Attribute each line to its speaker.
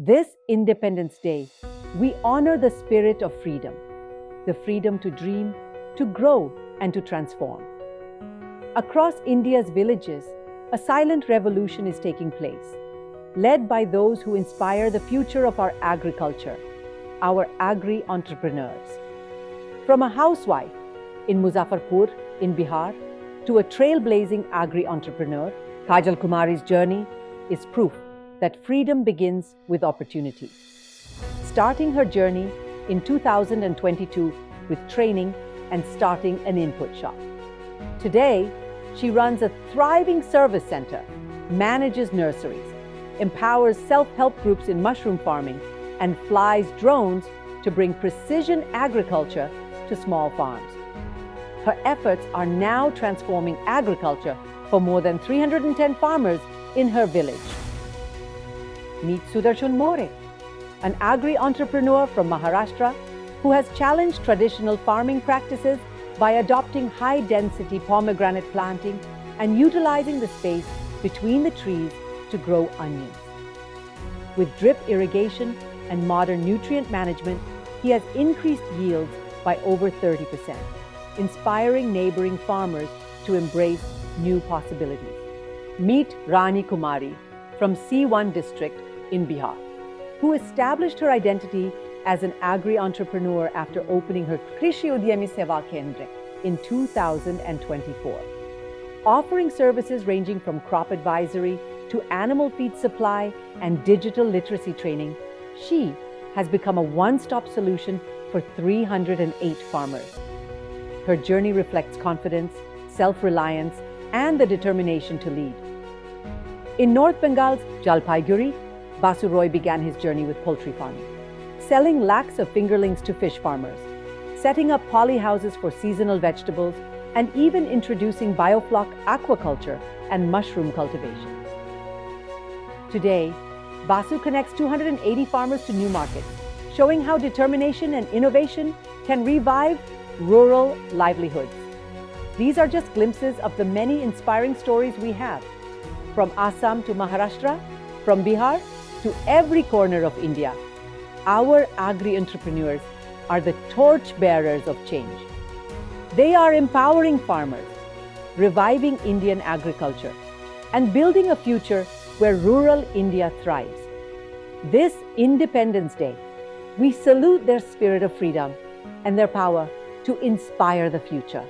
Speaker 1: This Independence Day, we honor the spirit of freedom, the freedom to dream, to grow, and to transform. Across India's villages, a silent revolution is taking place, led by those who inspire the future of our agriculture, our agri-entrepreneurs. From a housewife in Muzaffarpur in Bihar to a trailblazing agri-entrepreneur, Kajal Kumari's journey is proof that freedom begins with opportunity. Starting her journey in 2022 with training and starting an input shop. Today, she runs a thriving service center, manages nurseries, empowers self-help groups in mushroom farming, and flies drones to bring precision agriculture to small farms. Her efforts are now transforming agriculture for more than 310 farmers in her village. Meet Sudarshan More, an agri-entrepreneur from Maharashtra who has challenged traditional farming practices by adopting high-density pomegranate planting and utilizing the space between the trees to grow onions. With drip irrigation and modern nutrient management, he has increased yields by over 30%, inspiring neighboring farmers to embrace new possibilities. Meet Rani Kumari from Siwan district in Bihar, who established her identity as an agri-entrepreneur after opening her Krishi Udyami Seva Kendra in 2024. Offering services ranging from crop advisory to animal feed supply and digital literacy training, she has become a one-stop solution for 308 farmers. Her journey reflects confidence, self-reliance, and the determination to lead. In North Bengal's Jalpaiguri, Basu Roy began his journey with poultry farming, selling lakhs of fingerlings to fish farmers, setting up polyhouses for seasonal vegetables, and even introducing biofloc aquaculture and mushroom cultivation. Today, Basu connects 280 farmers to new markets, showing how determination and innovation can revive rural livelihoods. These are just glimpses of the many inspiring stories we have, from Assam to Maharashtra, from Bihar to every corner of India. Our agri-entrepreneurs are the torch bearers of change. They are empowering farmers, reviving Indian agriculture, and building a future where rural India thrives. This Independence Day, we salute their spirit of freedom and their power to inspire the future.